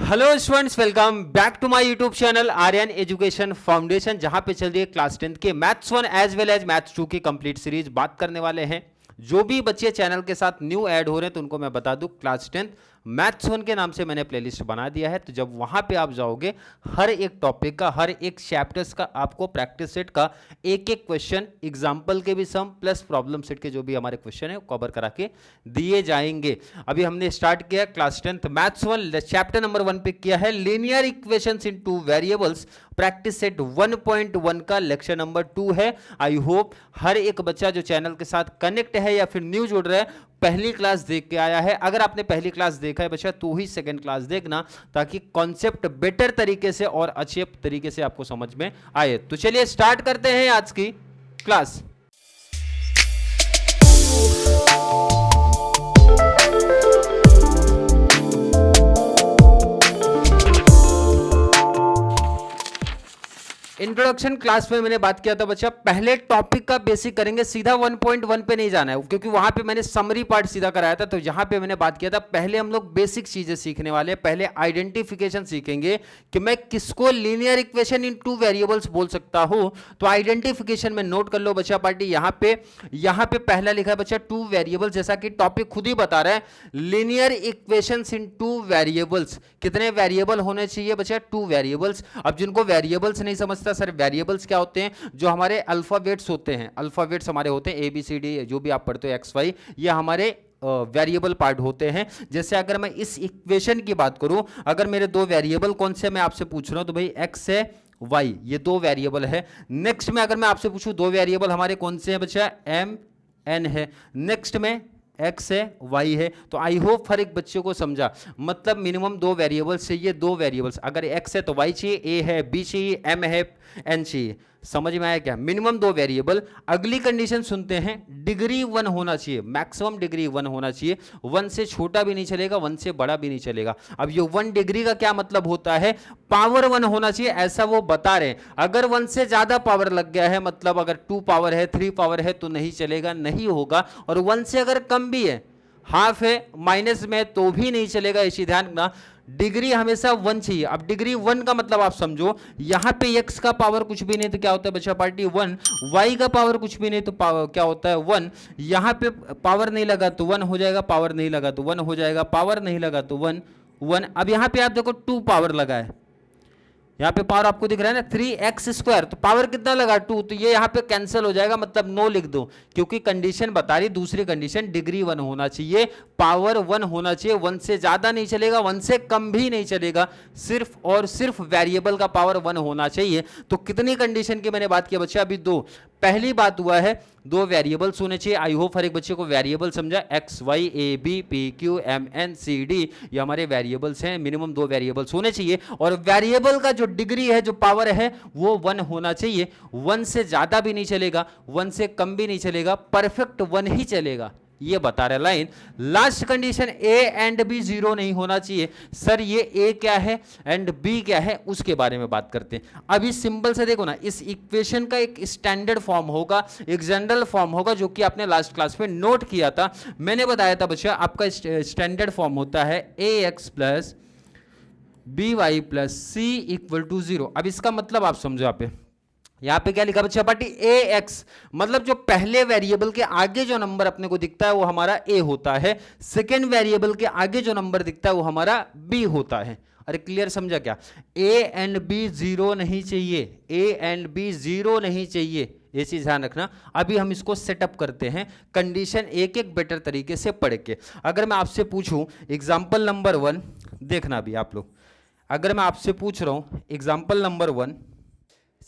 Hello students, welcome back to my YouTube channel Aryan education foundation, जहां पे चल रही है क्लास 10 के maths 1 as well as maths 2 की कंप्लीट सीरीज। बात करने वाले हैं जो भी बच्चे चैनल के साथ न्यू ऐड हो रहे हैं तो उनको मैं बता दूं, क्लास 10 मैथ्स 1 के नाम से मैंने प्लेलिस्ट बना दिया है। तो जब वहां पे आप जाओगे, हर एक टॉपिक का, हर एक चैप्टर्स का आपको प्रैक्टिस सेट का एक एक क्वेश्चन, एग्जाम्पल के भी सम प्लस प्रॉब्लम सेट के जो भी हमारे क्वेश्चन है कवर करा के दिए जाएंगे। अभी हमने स्टार्ट किया क्लास 10 मैथ्स 1 चैप्टर नंबर 1 पे किया है लीनियर इक्वेशंस इन टू वेरिएबल्स, प्रैक्टिस सेट 1.1 का लेक्चर नंबर 2 है। आई होप हर एक बच्चा जो चैनल के साथ कनेक्ट है या फिर न्यू जुड़ रहा है पहली क्लास देख के आया है। अगर आपने पहली क्लास देखा है बच्चा तो ही सेकंड क्लास देखना, ताकि कॉन्सेप्ट बेटर तरीके से और अच्छे तरीके से आपको समझ में आए। तो चलिए स्टार्ट करते हैं आज की क्लास। इंट्रोडक्शन क्लास में मैंने बात किया था बच्चा, पहले टॉपिक का बेसिक करेंगे, सीधा 1.1 पे नहीं जाना है, क्योंकि वहां पे मैंने समरी पार्ट सीधा कराया था। तो यहां पे मैंने बात किया था पहले हम लोग बेसिक चीजें सीखने वाले हैं। पहले आइडेंटिफिकेशन सीखेंगे कि मैं किसको लीनियर इक्वेशन इन टू वेरिएबल्स बोल सकता हूं। तो आइडेंटिफिकेशन में नोट कर लो बच्चा पार्टी, यहां पे पहला लिखा है बच्चा टू वेरिएबल्स, जैसा कि टॉपिक खुद ही बता रहा है, लीनियर इक्वेशंस इन टू वेरिएबल्स। कितने वेरिएबल होने चाहिए बच्चा? Two variables. अब जिनको वेरिएबल्स नहीं समझता सर, वेरिएबल्स क्या होते हैं? जो हमारे अल्फाबेट्स होते हैं, अल्फाबेट्स हमारे होते हैं ABCD, जो भी आप पढ़ते हो XY, ये हमारे वेरिएबल पार्ट होते हैं। जैसे अगर मैं इस इक्वेशन की बात करूं, अगर मेरे दो वेरिएबल कौन से मैं आपसे पूछ रहा हूं, तो भाई x है, y, ये दो वेरिएबल है। नेक्स्ट में अगर मैं आपसे पूछूं दो वेरिएबल हमारे कौन से हैं बच्चा? m n है। नेक्स्ट में x है, y है। तो आई होप हर एक बच्चे को समझा, मतलब मिनिमम दो वेरिएबल्स चाहिए। दो वेरिएबल्स, अगर x है तो y चाहिए, a है, b चाहिए, m है, n चाहिए। समझ में आया क्या? मिनिमम दो वेरिएबल। अगली कंडीशन सुनते हैं, डिग्री 1 होना चाहिए, मैक्सिमम डिग्री 1 होना चाहिए। 1 से छोटा भी नहीं चलेगा, 1 से बड़ा भी नहीं चलेगा। अब ये 1 डिग्री का क्या मतलब होता है? पावर 1 होना चाहिए, ऐसा वो बता रहे हैं। अगर 1 से ज्यादा पावर लग गया है, मतलब अगर 2 पावर है, 3 पावर है, तो नहीं चलेगा, नहीं होगा। और 1 से अगर कम भी है, हाफ है, माइनस में, तो भी नहीं चलेगा। इसी ध्यान रखना, डिग्री हमेशा 1 चाहिए। अब डिग्री 1 का मतलब आप समझो, यहां पे x का पावर कुछ भी नहीं तो क्या होता है बच्चा पार्टी? 1। y का पावर कुछ भी नहीं तो क्या होता है? 1। यहां पे पावर नहीं लगा तो 1 हो जाएगा, पावर नहीं लगा तो 1 हो जाएगा, पावर नहीं लगा तो 1 1। अब यहां पे आप देखो 2 पावर लगा है, यहाँ पे पावर आपको दिख रहा है ना, 3x², तो पावर कितना लगा? 2। तो ये यहाँ पे कैंसिल हो जाएगा, मतलब नो लिख दो, क्योंकि कंडीशन बता रही, दूसरी कंडीशन डिग्री 1 होना चाहिए, पावर 1 होना चाहिए। 1 से ज्यादा नहीं चलेगा, 1 से कम भी नहीं चलेगा, सिर्फ और सिर्फ वेरिएबल का पावर 1 होना चाहिए। तो कितनी कंडीशन की मैंने बात की बच्चे? अभी दो। पहली बात हुआ है दो वेरिएबल्स होने चाहिए। आई होप हर एक बच्चे को वेरिएबल समझा, x y a b p q m n c d, ये हमारे वेरिएबल्स हैं। मिनिमम दो वेरिएबल्स होने चाहिए, और वेरिएबल का जो डिग्री है, जो पावर है, वो 1 होना चाहिए। 1 से ज्यादा भी नहीं चलेगा, 1 से कम भी नहीं चलेगा, परफेक्ट 1 ही चलेगा, ये बता रहा line. Last condition, a and b 0 नहीं होना चाहिए। सर ये a क्या है एंड b क्या है, उसके बारे में बात करते हैं। अभी सिंपल से देखो ना, इस इक्वेशन का एक स्टैंडर्ड फॉर्म होगा, एक जनरल फॉर्म होगा, जो कि आपने लास्ट क्लास में नोट किया था। मैंने बताया था बच्चा, आपका स्टैंडर्ड फॉर्म होता है ax plus by plus c equal to 0। अब इसका मतलब आप समझो, यहाँ पे क्या लिखा बच्चा पार्टी? ax, मतलब जो पहले वेरिएबल के आगे जो नंबर अपने को दिखता है वो हमारा a होता है, सेकेंड वेरिएबल के आगे जो नंबर दिखता है वो हमारा b होता है। अरे क्लियर समझा क्या? a एंड b 0 नहीं चाहिए, a एंड b 0 नहीं चाहिए, ये चीज ध्यान रखना। अभी हम इसको सेटअप करते हैं, कंडीशन एक एक बेटर तरीके से पढ़ के। अगर मैं आपसे पूछूं एग्जाम्पल नंबर 1, देखना भी आप लोग, अगर मैं आपसे पूछ रहा हूं एग्जाम्पल नंबर 1,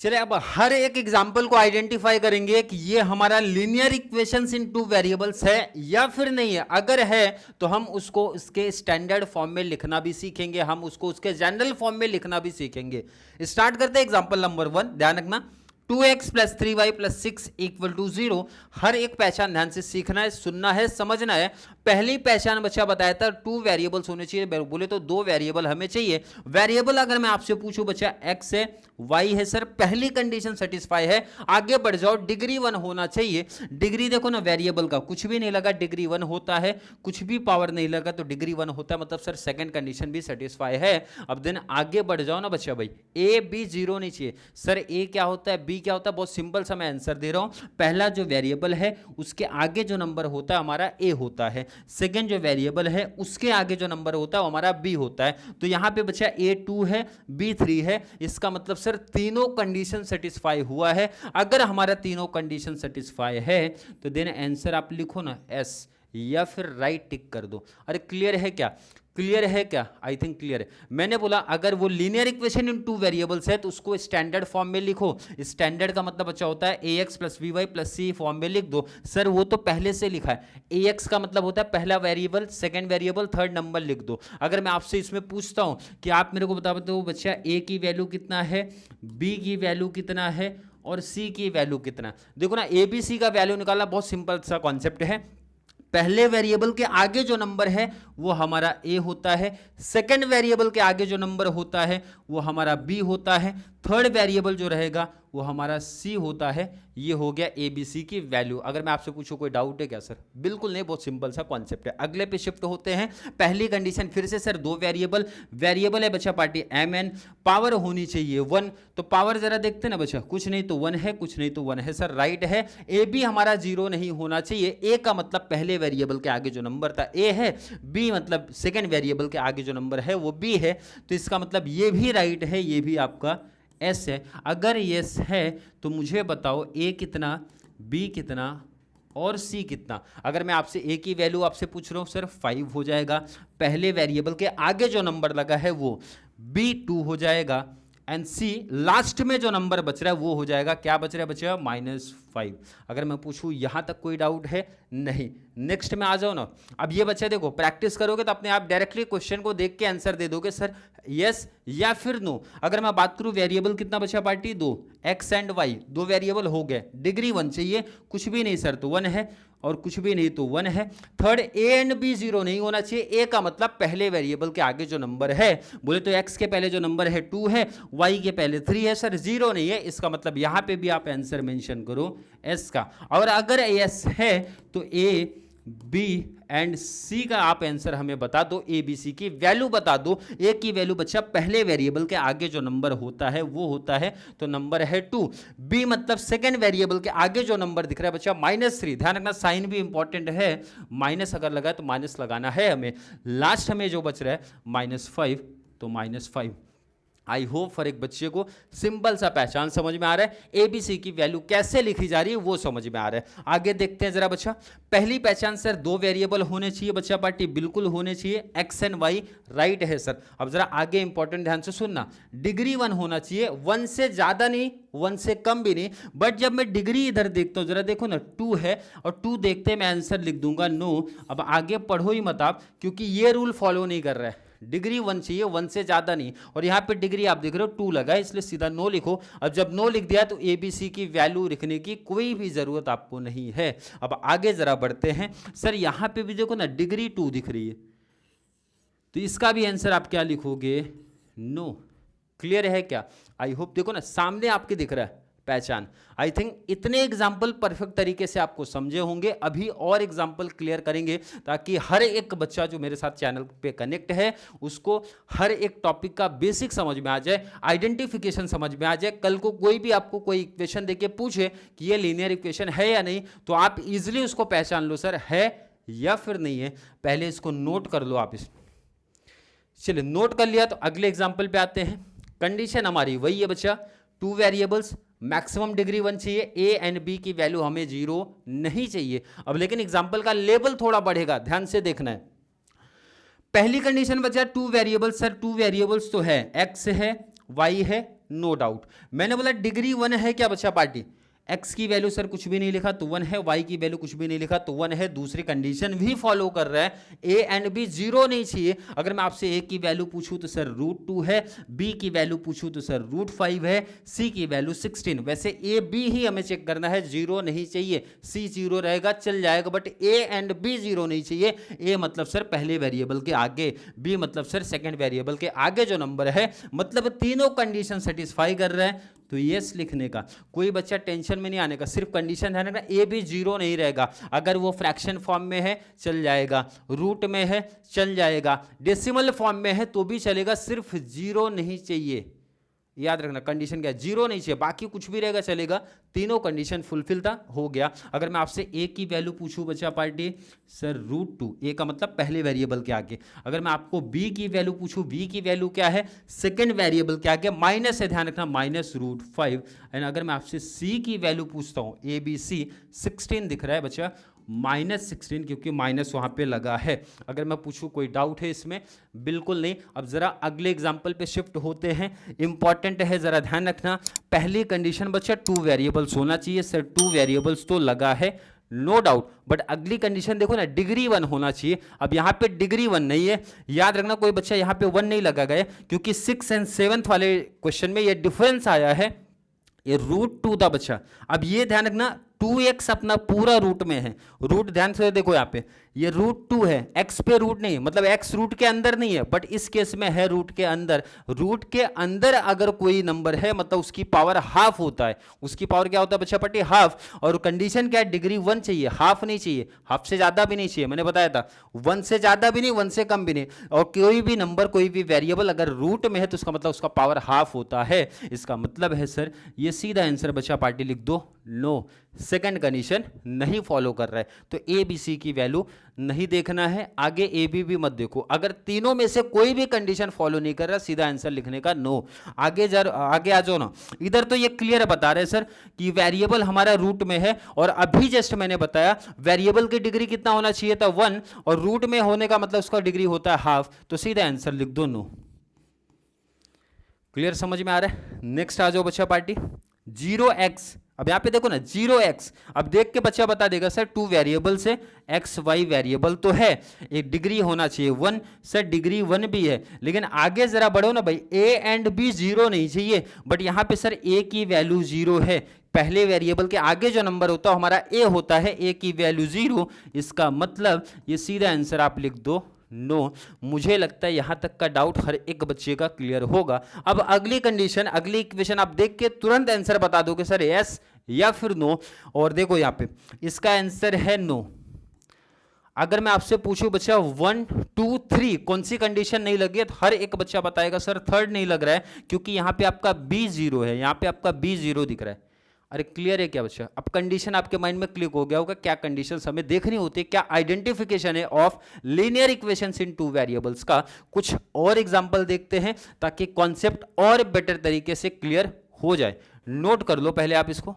चलिए अब हर एक एग्जाम्पल को आइडेंटिफाई करेंगे कि ये हमारा लीनियर इक्वेशंस इन टू वेरिएबल्स है या फिर नहीं है। अगर है तो हम उसको उसके स्टैंडर्ड फॉर्म में लिखना भी सीखेंगे, हम उसको उसके जनरल फॉर्म में लिखना भी सीखेंगे। स्टार्ट करते हैं एग्जाम्पल नंबर 1, ध्यान रखना। 2x plus 3y plus 6 equal to 0। हर एक पहचान ध्यान से सीखना है, सुनना है, समझना है। पहली पहचान बच्चा बताया था 2 वेरिएबल्स होने चाहिए, बोले तो 2 वेरिएबल हमें चाहिए। वेरिएबल अगर मैं आपसे पूछूं बच्चा x है y है सर, पहली कंडीशन सेटिस्फाई है, आगे बढ़ जाओ, डिग्री 1 होना चाहिए। डिग्री देखो ना वेरिएबल का कुछ भी नहीं लगा, डिग्री 1 होता है, कुछ भी पावर नहीं लगा तो डिग्री 1 होता है, मतलब सर सेकंड कंडीशन भी सेटिस्फाई है। अब देन आगे बढ़ जाओ ना बच्चा भाई, a b 0 नहीं चाहिए सर, a क्या होता है b क्या होता है, बहुत सिंपल सा मैं आंसर दे रहा हूं। पहला जो वेरिएबल है उसके आगे जो नंबर होता है हमारा a होता है, सेकंड जो वेरिएबल है उसके आगे जो नंबर होता है वो हमारा b होता है। तो यहां पे बच्चा a 2 है b 3 है, इसका मतलब सर तीनों कंडीशन सेटिस्फाई हुआ है। अगर हमारा तीनों कंडीशन सेटिस्फाई है तो देन आंसर आप लिखो ना s, या फिर राइट टिक कर दो। अरे क्लियर है क्या, क्लियर है क्या, आई थिंक क्लियर है। मैंने बोला अगर वो लीनियर इक्वेशन इन 2 वेरिएबल्स है तो उसको स्टैंडर्ड फॉर्म में लिखो। स्टैंडर्ड का मतलब अच्छा होता है ax plus by plus c form में लिख दो। सर वो तो पहले से लिखा है, ax का मतलब होता है पहला variable, second variable, third number लिख दो। अगर मैं आपसे इसमें पूछता हूं कि आप मेरे को बता दो बच्चा a की वैल्यू कितना है, b की वैल्यू कितना है और c की वैल्यू कितना, देखो ना a b c का वैल्यू निकालना बहुत सिंपल सा कॉन्सेप्ट है। पहले वेरिएबल के आगे जो नंबर है वो हमारा a होता है, सेकंड वेरिएबल के आगे जो नंबर होता है वो हमारा b होता है, थर्ड वेरिएबल जो रहेगा वो हमारा c होता है। ये हो गया a b c की वैल्यू। अगर मैं आपसे पूछूं कोई डाउट है क्या सर, बिल्कुल नहीं, बहुत सिंपल सा कॉन्सेप्ट है। अगले पे शिफ्ट होते हैं। पहली कंडीशन फिर से सर 2 वेरिएबल, वेरिएबल है बच्चा पार्टी mn, पावर होनी चाहिए 1, तो पावर जरा देखते ना बच्चा, कुछ नहीं तो 1 है, कुछ नहीं तो 1 है सर, राइट है। a b हमारा 0 नहीं होना चाहिए, a का मतलब पहले वेरिएबल के आगे जो नंबर था a है, b मतलब सेकेंड वेरिएबल के आगे जो नंबर है वो b है, तो इसका मतलब ये भी राइट है, ये भी आपका S है। अगर यस है तो मुझे बताओ A कितना, B कितना और C कितना। अगर मैं आपसे A की वैल्यू आपसे पूछ रहा हूँ सर 5 हो जाएगा, पहले वेरिएबल के आगे जो नंबर लगा है वो B 2 हो जाएगा, एंड C लास्ट में जो नंबर बच रहा है वो हो जाएगा, क्या बच रहा है बचेगा -5। अगर मैं पूछूं यहां तक कोई डाउट है, नहीं। नेक्स्ट में आ जाओ ना। अब ये बच्चे देखो प्रैक्टिस करोगे तो अपने आप डायरेक्टली क्वेश्चन को देख के आंसर दे दोगे सर यस या फिर नो। अगर मैं बात करूं वेरिएबल कितना बचा party, 2, x and y 2 variable हो गए, डिग्री 1 चाहिए, कुछ भी नहीं सर तो 1 है, और कुछ भी नहीं तो 1 है। थर्ड a एंड b 0 नहीं होना चाहिए, a का मतलब पहले वेरिएबल के आगे जो नंबर है, बोले तो x के पहले जो नंबर है 2 है, y के पहले 3 है सर, 0 नहीं है, इसका मतलब यहां पे भी आप आंसर मेंशन करो s का। और अगर s है तो a b एंड c का आप आंसर हमें बता दो, a b c की वैल्यू बता दो। a की वैल्यू बच्चा पहले वेरिएबल के आगे जो नंबर होता है वो होता है, तो नंबर है 2। b मतलब सेकंड वेरिएबल के आगे जो नंबर दिख रहा है बच्चा -3, ध्यान रखना साइन भी इंपॉर्टेंट है, माइनस अगर लगा तो माइनस लगाना है हमें। लास्ट में जो बच रहा है -5, तो -5। आई होप फॉर एक बच्चे को सिंपल सा पहचान समझ में आ रहा है, ABC की वैल्यू कैसे लिखी जा रही है वो समझ में आ रहा है। आगे देखते हैं जरा बच्चा। पहली पहचान सर 2 वेरिएबल होने चाहिए बच्चा पार्टी, बिल्कुल होने चाहिए, x एंड y राइट है सर। अब जरा आगे इंपॉर्टेंट ध्यान से सुनना, डिग्री 1 होना चाहिए, 1 से ज्यादा नहीं, 1 से कम भी नहीं। बट जब मैं डिग्री इधर देखता हूं जरा देखो ना 2 है, और 2 देखते मैं आंसर लिख दूंगा नो। अब आगे पढ़ो ही मत आप, क्योंकि ये रूल फॉलो नहीं कर रहा है, डिग्री 1 चाहिए, 1 से ज्यादा नहीं। और यहाँ पे डिग्री आप देख रहे हो 2 लगा है, इसलिए सीधा नो लिखो। अब जब नो लिख दिया तो ABC की वैल्यू लिखने की कोई भी जरूरत आपको नहीं है। अब आगे जरा बढ़ते हैं। सर यहाँ पे भी देखो ना डिग्री 2 दिख रही है, तो इसका भी आंसर आप क्या लिखोगे, नो। क्लियर है क्या? आई होप देखो ना सामने आपके दिख रहा है पहचान। आई थिंक इतने एग्जाम्पल परफेक्ट तरीके से आपको समझे होंगे। अभी और एग्जाम्पल क्लियर करेंगे ताकि हर एक बच्चा जो मेरे साथ चैनल पे कनेक्ट है उसको हर एक टॉपिक का बेसिक समझ में आ जाए, आइडेंटिफिकेशन समझ में आ जाए। कल को कोई भी आपको कोई इक्वेशन देके पूछे कि ये लीनियर इक्वेशन है या नहीं, तो आप इजिली उसको पहचान लो सर है या फिर नहीं है। पहले इसको नोट कर लो आप। चलिए नोट कर लिया तो अगले एग्जाम्पल पे आते हैं। कंडीशन हमारी वही है बच्चा, 2 वेरिएबल्स, मैक्सिमम डिग्री 1 चाहिए, a एंड b की वैल्यू हमें 0 नहीं चाहिए। अब लेकिन एग्जाम्पल का लेवल थोड़ा बढ़ेगा, ध्यान से देखना है। पहली कंडीशन बचा 2 वेरिएबल्स, सर 2 वेरिएबल्स तो है, x है y है, नो डाउट। मैंने बोला डिग्री 1 है क्या बच्चा पार्टी, x की वैल्यू सर कुछ भी नहीं लिखा तो 1 है, y की वैल्यू कुछ भी नहीं लिखा तो 1 है। दूसरी कंडीशन भी फॉलो कर रहा है, a एंड b जीरो नहीं चाहिए। अगर मैं आपसे a की वैल्यू पूछूं तो सर √2 है, b की वैल्यू पूछूं तो सर √5 है, c की वैल्यू 16। वैसे a b ही हमें चेक करना है, जीरो नहीं चाहिए। c जीरो रहेगा चल जाएगा, but a and b zero नहीं चाहिए। a मतलब सर पहले वेरिएबल के आगे, b मतलब सर सेकंड वेरिएबल के आगे जो नंबर है, मतलब तीनों कंडीशन सेटिस्फाई कर रहा है तो यस लिखने का। कोई बच्चा टेंशन में नहीं आने का, सिर्फ कंडीशन है ना, ए भी जीरो नहीं रहेगा। अगर वो फ्रैक्शन फॉर्म में है चल जाएगा, रूट में है चल जाएगा, डेसिमल फॉर्म में है तो भी चलेगा, सिर्फ जीरो नहीं चाहिए। याद रखना कंडीशन क्या है, जीरो नहीं चाहिए, बाकी कुछ भी रहेगा चलेगा। तीनों कंडीशन फुलफिल था, हो गया। अगर मैं आपसे ए की वैल्यू पूछूं बच्चा पार्टी सर √2, ए का मतलब पहले वेरिएबल के आगे। अगर मैं आपको बी की वैल्यू पूछूं, बी की वैल्यू क्या है, सेकंड वेरिएबल के आगे, माइनस है, ध्यान रखना, -√5। एंड अगर मैं आपसे सी की वैल्यू पूछता हूं, ए बी सी, 16 दिख रहा है बच्चा, -16 क्योंकि माइनस वहां पे लगा है। अगर मैं पूछूं कोई डाउट है इसमें, बिल्कुल नहीं। अब जरा अगले एग्जांपल पे शिफ्ट होते हैं, इंपॉर्टेंट है, जरा ध्यान रखना। पहली कंडीशन बच्चा 2 वेरिएबल्स होना चाहिए, सर 2 वेरिएबल्स तो लगा है नो डाउट, बट अगली कंडीशन देखो ना, डिग्री 1 होना चाहिए। अब यहाँ पे डिग्री 1 नहीं है, याद रखना कोई बच्चा यहाँ पे 1 नहीं लगा गया, क्योंकि 6 एंड 7 वाले क्वेश्चन में ये डिफरेंस आया है, ये √2 था बच्चा। अब ये ध्यान रखना 2x अपना पूरा रूट में है, रूट ध्यान से देखो यहाँ पे, ये √2 है, x पे रूट नहीं है, मतलब x रूट के अंदर नहीं है, बट इस केस में है रूट के अंदर। रूट के अंदर अगर कोई नंबर है मतलब उसकी पावर हाफ होता है, उसकी पावर क्या होता है बच्चा पट्टी, हाफ। और कंडीशन क्या है, डिग्री 1 चाहिए, हाफ नहीं चाहिए, हाफ से ज्यादा भी नहीं चाहिए, मैंने बताया था 1 से ज्यादा भी नहीं, 1 से कम भी नहीं। और कोई भी नंबर, कोई भी वेरिएबल अगर रूट में है तो उसका मतलब उसका पावर हाफ होता है। इसका मतलब है सर ये सीधा आंसर बच्चा पार्टी लिख दो, नो। सेकंड कंडीशन नहीं फॉलो कर रहा है, तो ए बी सी की वैल्यू नहीं देखना है, आगे ए बी भी मत देखो। अगर तीनों में से कोई भी कंडीशन फॉलो नहीं कर रहा, सीधा आंसर लिखने का नो। आगे आ जाओ ना, इधर तो ये क्लियर बता रहे सर कि वेरिएबल हमारा रूट में है, और अभी जस्ट मैंने बताया वेरिएबल की डिग्री कितना होना चाहिए था, 1, और रूट में होने का मतलब उसका डिग्री होता है हाफ, तो सीधा आंसर लिख दो नो। क्लियर, समझ में आ रहा है। नेक्स्ट आ जाओ बच्चा पार्टी, 0x। अब यहां पे देखो ना 0x, अब देख के बच्चा बता देगा सर 2 वेरिएबल से x y वेरिएबल तो है, एक डिग्री होना चाहिए 1, सर डिग्री 1 भी है, लेकिन आगे जरा बढ़ो ना भाई, a एंड b जीरो नहीं चाहिए, बट यहां पे सर a की वैल्यू 0 है। पहले वेरिएबल के आगे जो नंबर होता है हमारा a होता है, a की वैल्यू 0, इसका मतलब ये सीधा आंसर आप लिख दो नो। मुझे लगता है यहां तक का डाउट हर एक बच्चे का क्लियर होगा। अब अगली कंडीशन, अगली इक्वेशन आप देख के तुरंत आंसर बता दोगे सर यस या फिर नो। और देखो यहां पे इसका आंसर है नो। अगर मैं आपसे पूछूं बच्चा 1 2 3 कौन सी कंडीशन नहीं लगी है, तो हर एक बच्चा बताएगा सर थर्ड नहीं लग रहा है, क्योंकि यहां पे आपका b 0 है, यहां पे आपका b 0 दिख रहा है। अरे क्लियर है क्या बच्चा? अब कंडीशन आपके माइंड में क्लिक हो गया होगा, क्या कंडीशंस हमें देखनी होती है, क्या आइडेंटिफिकेशन है of linear equations in 2 variables का। कुछ और एग्जांपल देखते हैं ताकि कॉन्सेप्ट और बेटर तरीके से क्लियर हो जाए। नोट कर लो पहले आप इसको,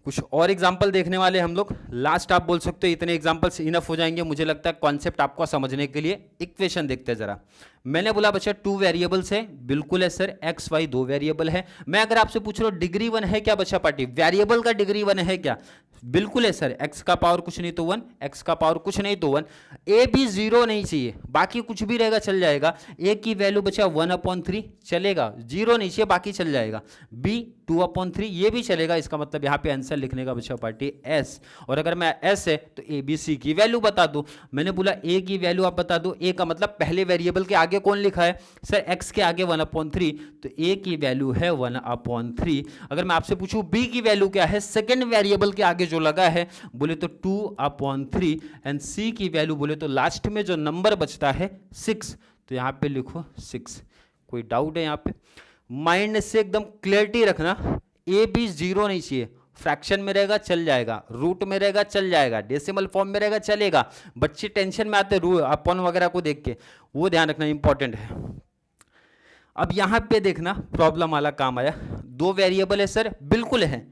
कुछ और एग्जाम्पल देखने वाले हम लोग। लास्ट आप बोल सकते हो इतने एग्जाम्पल्स इनफ हो जाएंगे, मुझे लगता है कॉन्सेप्ट आपको समझने के लिए। इक्वेशन देखते हैं जरा। मैंने बोला बच्चा 2 वेरिएबल्स है, बिल्कुल है सर, एक्स वाई 2 वेरिएबल है। मैं अगर आपसे पूछ रहा हूं डिग्री 1 है क्या बच्चा पार्टी, वेरिएबल का डिग्री 1 है क्या, बिल्कुल है सर। एक्स का पावर कुछ नहीं तो 1, एक्स का पावर कुछ नहीं तो 1। ए भी 0 नहीं चाहिए, बाकी कुछ भी रहेगा चल जाएगा। ए की वैल्यू बच्चा 1/3 चलेगा, 0 नहीं चाहिए, बाकी चल जाएगा। बी 2/3 ये भी चलेगा, इसका मतलब यहाँ पे आंसर लिखने का बच्चा पार्टी एस। और अगर मैं एस है तो ए बी सी की वैल्यू बता दो। मैंने बोला ए की वैल्यू आप बता दो, ए का मतलब पहले वेरिएबल के आगे कौन लिखा है सर, एक्स के आगे 1/3, तो ए की वैल्यू है 1/3। अगर मैं आपसे पूछूं बी की वैल्यू क्या है, सेकंड वेरिएबल के आगे जो लगा है, बोले तो 2/3, एंड सी की वैल्यू बोले तो लास्ट में जो नंबर बचता है 6, तो यहां पे लिखो 6। कोई डाउट है यहां पे? माइंड से एकदम क्लियरिटी रखना, ए बी 0 नहीं चाहिए, फ्रैक्शन में रहेगा चल जाएगा, रूट में रहेगा चल जाएगा, डेसिमल फॉर्म में रहेगा चलेगा। बच्चे टेंशन में आते अपन वगैरह को देख के, वो ध्यान रखना इंपॉर्टेंट है। अब यहां पे देखना प्रॉब्लम वाला काम आया, 2 वेरिएबल है सर, बिल्कुल है,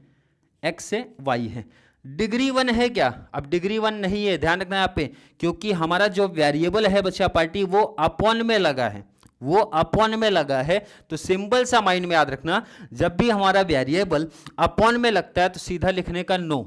एक्स से वाई है। डिग्री 1 है क्या? अब डिग्री 1 नहीं है, ध्यान रखना यहाँ पे, क्योंकि हमारा जो वेरिएबल है बच्चा पार्टी वो अपॉन में लगा है, वो अपॉन में लगा है। तो सिंपल सा माइंड में याद रखना, जब भी हमारा वेरिएबल अपॉन में लगता है तो सीधा लिखने का नो।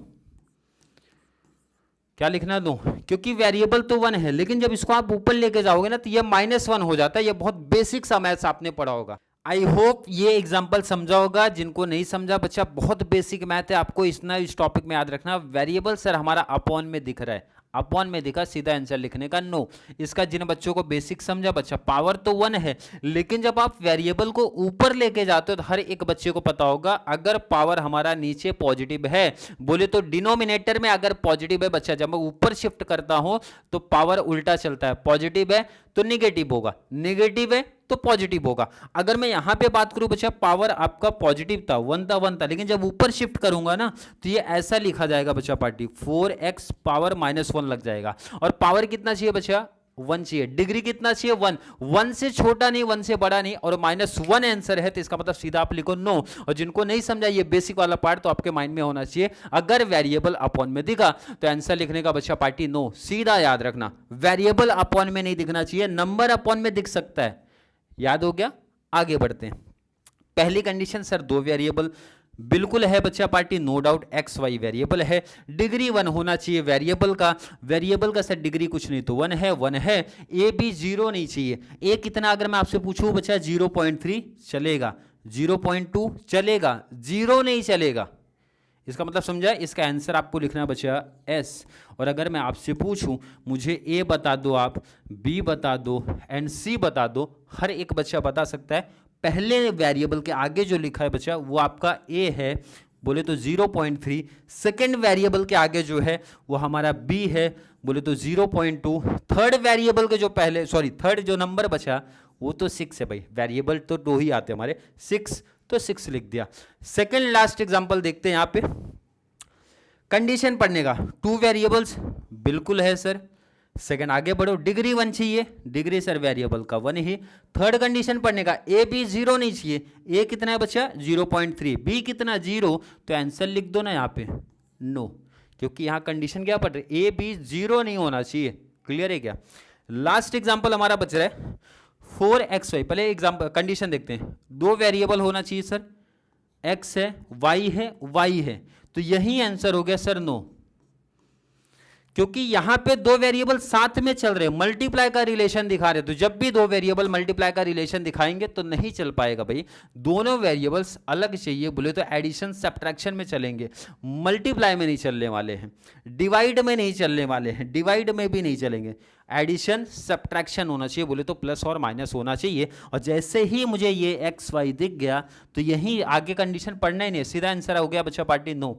क्या लिखना? नो, क्योंकि वेरिएबल तो 1 है, लेकिन जब इसको आप ऊपर लेके जाओगे ना तो ये -1 हो जाता है। ये बहुत बेसिक सा मैथ्स आपने पढ़ा होगा। आई होप ये एग्जाम्पल समझा होगा। जिनको नहीं समझा बच्चा, बहुत बेसिक मैथ है, आपको इस टॉपिक में याद रखना। वेरिएबल सर हमारा अपॉन में दिख रहा है, अपॉन में दिखा, सीधा आंसर लिखने का नो। इसका जिन बच्चों को बेसिक समझा बच्चा, पावर तो 1 है, लेकिन जब आप वेरिएबल को ऊपर लेके जाते हो तो हर एक बच्चे को पता होगा, अगर पावर हमारा नीचे पॉजिटिव है, बोले तो डिनोमिनेटर में अगर पॉजिटिव है बच्चा, जब मैं ऊपर शिफ्ट करता हूं तो पावर उल्टा चलता है। पॉजिटिव है तो निगेटिव होगा, निगेटिव है तो पॉजिटिव होगा। अगर मैं यहां पे बात करूं बच्चा, पावर आपका पॉजिटिव था, 1 था, लेकिन जब ऊपर शिफ्ट करूंगा ना तो ये ऐसा लिखा जाएगा बच्चा पार्टी, 4x पावर -1 लग जाएगा। और पावर कितना चाहिए बच्चा? 1 चाहिए। डिग्री कितना चाहिए? 1। 1 से छोटा नहीं, 1 से बड़ा नहीं, और -1 आंसर है, तो इसका मतलब सीधा आप लिखो नो। और जिनको नहीं समझा ये बेसिक वाला पार्ट, तो आपके माइंड में होना चाहिए, अगर वेरिएबल अपॉन में दिखा तो आंसर लिखने का बच्चा पार्टी नो। सीधा याद रखना, वेरिएबल अपॉन में नहीं दिखना चाहिए, नंबर अपॉन में दिख सकता है। याद हो गया? आगे बढ़ते हैं। पहली कंडीशन सर 2 वेरिएबल बिल्कुल है बच्चा party, no doubt. X y variable है, डिग्री 1 होना चाहिए वेरिएबल का सर डिग्री कुछ नहीं तो 1 है, 1 है। ए बी 0 नहीं चाहिए। ए कितना अगर मैं आपसे पूछूं बच्चा, 0.3 चलेगा, 0.2 चलेगा, 0 नहीं चलेगा। इसका मतलब समझा? इसका आंसर आपको लिखना बचा एस। और अगर मैं आपसे पूछूं, मुझे ए बता दो, आप बी बता दो एंड सी बता दो, हर एक बच्चा बता सकता है। पहले वेरिएबल के आगे जो लिखा है बच्चा वो आपका ए है, बोले तो 0.3। सेकेंड वेरिएबल के आगे जो है वो हमारा बी है, बोले तो 0.2। थर्ड वेरिएबल के जो थर्ड जो नंबर बचा वो तो 6 है भाई, वेरिएबल तो 2 ही आते हमारे, 6, तो 6 लिख दिया। सेकेंड लास्ट एग्जांपल देखते हैं यहां पे, कंडीशन पढ़ने का। 2 वेरिएबल्स बिल्कुल है सर। सेकंड आगे बढ़ो, डिग्री 1 चाहिए, डिग्री सर वेरिएबल का 1 ही। थर्ड कंडीशन पढ़ने का, ए बी 0 नहीं चाहिए। ए कितना है बच्चा? 0.3। बी कितना? 0। तो आंसर लिख दो ना यहाँ पे नो, क्योंकि यहाँ कंडीशन क्या पढ़ रहे, ए बी 0 नहीं होना चाहिए। क्लियर है क्या? लास्ट एग्जाम्पल हमारा बच रहा है 4xy। पहले एग्जाम्पल कंडीशन देखते हैं। 2 वेरिएबल होना चाहिए सर, x है, y है, तो यही आंसर हो गया सर नो, क्योंकि यहां पे 2 वेरिएबल साथ में चल रहे हैं, मल्टीप्लाई का रिलेशन दिखा रहे हैं। तो जब भी 2 वेरिएबल मल्टीप्लाई का रिलेशन दिखाएंगे तो नहीं चल पाएगा भाई, दोनों वेरिएबल्स अलग चाहिए। बोले तो एडिशन सब्ट्रैक्शन में चलेंगे, मल्टीप्लाई में नहीं चलने वाले हैं, डिवाइड में नहीं चलने वाले हैं, डिवाइड में भी नहीं चलेंगे। एडिशन सब्ट्रैक्शन होना चाहिए, बोले तो प्लस और माइनस होना चाहिए। और जैसे ही मुझे ये एक्स वाई दिख गया तो यही आगे कंडीशन पढ़ना ही नहीं, सीधा आंसर हो गया बच्चा पार्टी नो।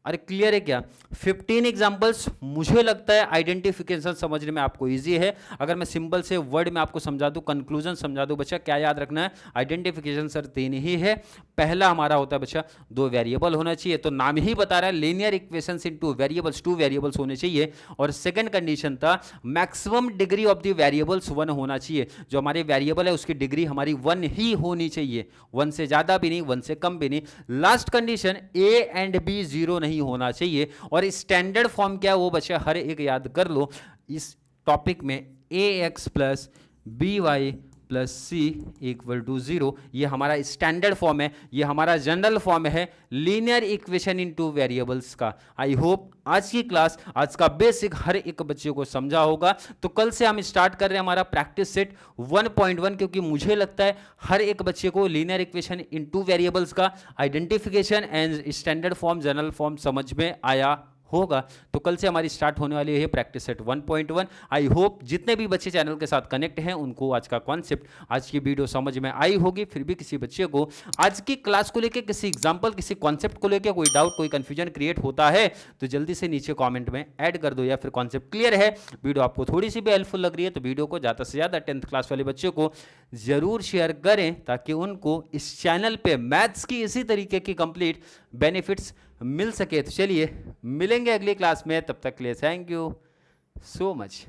अरे क्लियर है क्या? 15 एग्जाम्पल्स, मुझे लगता है आइडेंटिफिकेशन समझने में आपको इजी है। अगर मैं सिंपल से वर्ड में आपको समझा दूं, कंक्लूजन समझा दूं बच्चा, क्या याद रखना है? आइडेंटिफिकेशन सर 3 ही है। पहला हमारा होता है बच्चा 2 वेरिएबल होना चाहिए, तो नाम ही बता रहा है लीनियर इक्वेशंस इन 2 वेरिएबल्स, 2 वेरिएबल्स होने चाहिए। और सेकंड कंडीशन था maximum degree of the variables 1 होना चाहिए, जो हमारे वेरिएबल है उसकी डिग्री हमारी 1 ही होनी चाहिए, 1 से ज्यादा भी नहीं, 1 से कम भी नहीं। Last condition a and b 0 नहीं होना चाहिए। और स्टैंडर्ड फॉर्म क्या है वो बच्चा हर एक याद कर लो इस टॉपिक में, ax plus b y plus c equal to 0, ये हमारा स्टैंडर्ड फॉर्म है, ये हमारा जनरल फॉर्म है लीनियर इक्वेशन इन 2 वेरिएबल्स का। आई होप आज की क्लास, आज का बेसिक हर एक बच्चे को समझा होगा। तो कल से हम स्टार्ट कर रहे हैं हमारा प्रैक्टिस सेट 1.1, क्योंकि मुझे लगता है हर एक बच्चे को लीनियर इक्वेशन इन 2 वेरिएबल्स का identification and standard form, general form समझ में आया होगा। तो कल से हमारी स्टार्ट होने वाली है प्रैक्टिस सेट 1.1। आई होप जितने भी बच्चे चैनल के साथ कनेक्ट हैं उनको आज का कॉन्सेप्ट, आज की वीडियो समझ में आई होगी। फिर भी किसी बच्चे को आज की क्लास को लेकर किसी एग्जांपल, किसी कॉन्सेप्ट को लेकर कोई डाउट, कोई कंफ्यूजन क्रिएट होता है तो जल्दी से नीचे कॉमेंट में ऐड कर दो, या फिर कॉन्सेप्ट क्लियर है, वीडियो आपको थोड़ी सी भी हेल्पफुल लग रही है तो वीडियो को ज़्यादा से ज़्यादा 10th क्लास वाले बच्चों को जरूर शेयर करें, ताकि उनको इस चैनल पर मैथ्स की इसी तरीके की कंप्लीट बेनिफिट्स मिल सके। तो चलिए मिलेंगे अगली क्लास में, तब तक के लिए थैंक यू सो मच।